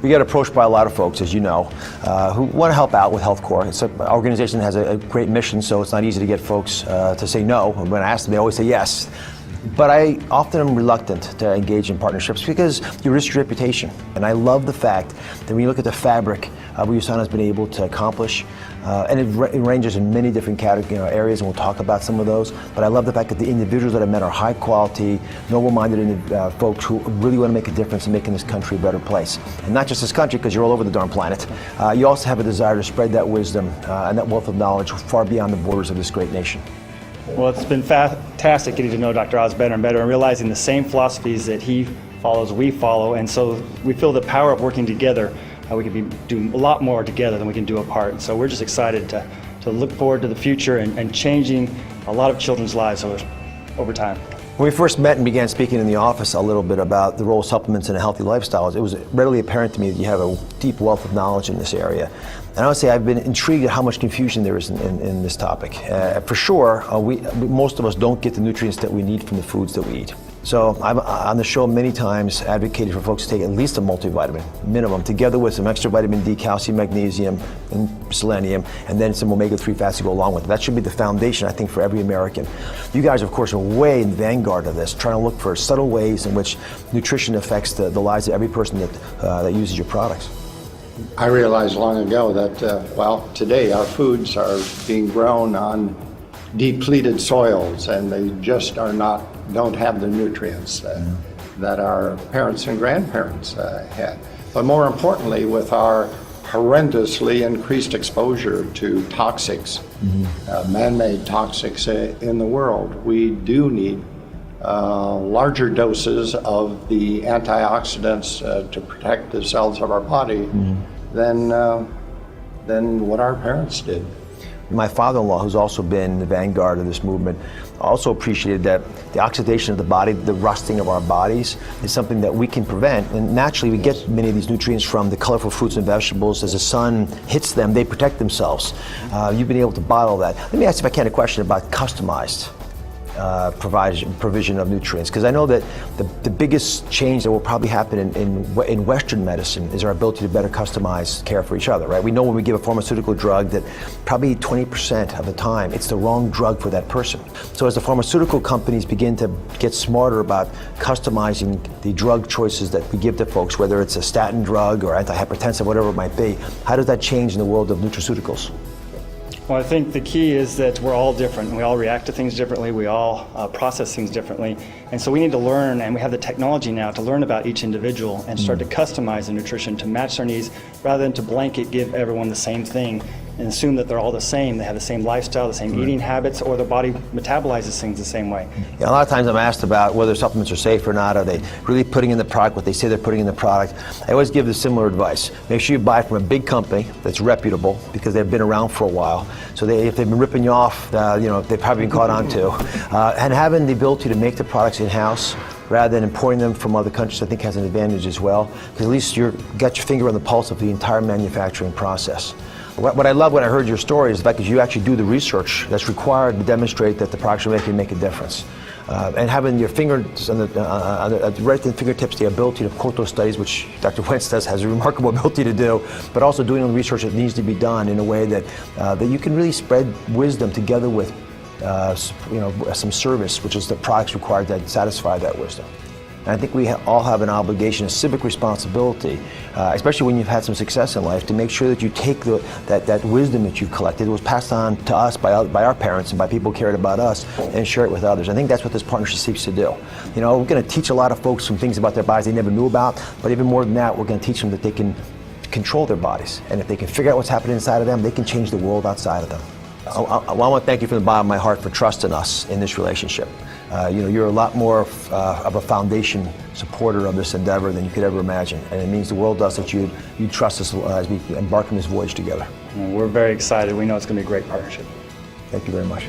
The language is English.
We get approached by a lot of folks, as you know, who want to help out with Health Corps. It's an organization that has a great mission, so it's not easy to get folks to say no. And when I ask them, they always say yes. But I often am reluctant to engage in partnerships because you risk your reputation. And I love the fact that when you look at the fabric of what USANA has been able to accomplish, and it ranges in many different areas, and we'll talk about some of those, but I love the fact that the individuals that I've met are high quality, noble-minded folks who really want to make a difference in making this country a better place. And not just this country, because you're all over the darn planet. You also have a desire to spread that wisdom and that wealth of knowledge far beyond the borders of this great nation. Well, it's been fantastic getting to know Dr. Oz better and better and realizing the same philosophies that he follows, we follow, and so we feel the power of working together. We can do a lot more together than we can do apart. And so we're just excited to look forward to the future and changing a lot of children's lives over time. When we first met and began speaking in the office a little bit about the role of supplements in a healthy lifestyle, it was readily apparent to me that you have a deep wealth of knowledge in this area. And I would say I've been intrigued at how much confusion there is in this topic. For sure, most of us don't get the nutrients that we need from the foods that we eat. So I've on the show many times advocated for folks to take at least a multivitamin, minimum, together with some extra vitamin D, calcium, magnesium, and selenium, and then some omega-3 fats to go along with it. That should be the foundation, I think, for every American. You guys, of course, are way in the vanguard of this, trying to look for subtle ways in which nutrition affects the lives of every person that uses your products. I realized long ago that, today our foods are being grown on depleted soils, and they just don't have the nutrients that our parents and grandparents had. But more importantly, with our horrendously increased exposure to toxics, man-made toxics in the world, we do need larger doses of the antioxidants to protect the cells of our body than what our parents did. My father-in-law, who's also been in the vanguard of this movement, also appreciated that the oxidation of the body, the rusting of our bodies, is something that we can prevent. And naturally, we get many of these nutrients from the colorful fruits and vegetables. As the sun hits them, they protect themselves. You've been able to bottle that. Let me ask, if I can, a question about customized provision of nutrients, because I know that the biggest change that will probably happen in Western medicine is our ability to better customize care for each other, right? We know when we give a pharmaceutical drug that probably 20% of the time it's the wrong drug for that person. So as the pharmaceutical companies begin to get smarter about customizing the drug choices that we give to folks, whether it's a statin drug or antihypertensive, whatever it might be, how does that change in the world of nutraceuticals? Well, I think the key is that we're all different. We all react to things differently. We all process things differently. And so we need to learn, and we have the technology now to learn about each individual and start to customize the nutrition to match their needs rather than to blanket give everyone the same thing and assume that they're all the same. They have the same lifestyle, the same eating habits, or their body metabolizes things the same way. Yeah, a lot of times I'm asked about whether supplements are safe or not. Are they really putting in the product what they say they're putting in the product? I always give the similar advice. Make sure you buy it from a big company that's reputable, because they've been around for a while. So if they've been ripping you off, they've probably been caught on to. And having the ability to make the products in-house rather than importing them from other countries, I think has an advantage as well, because at least you've got your finger on the pulse of the entire manufacturing process. What I love when I heard your story is the fact that you actually do the research that's required to demonstrate that the products you're making make a difference. And having your fingers right at the fingertips, the ability to quote those studies, which Dr. Wentz has a remarkable ability to do, but also doing the research that needs to be done in a way that you can really spread wisdom together with some service, which is the products required to satisfy that wisdom. And I think we all have an obligation, a civic responsibility, especially when you've had some success in life, to make sure that you take that wisdom that you've collected, was passed on to us by our parents and by people who cared about us, and share it with others. I think that's what this partnership seeks to do. We're going to teach a lot of folks some things about their bodies they never knew about, but even more than that, we're going to teach them that they can control their bodies. And if they can figure out what's happening inside of them, they can change the world outside of them. I want to thank you from the bottom of my heart for trusting us in this relationship. You're a lot more of a foundation supporter of this endeavor than you could ever imagine, and it means the world to us that you trust us as we embark on this voyage together. We're very excited. We know it's going to be a great partnership. Thank you very much.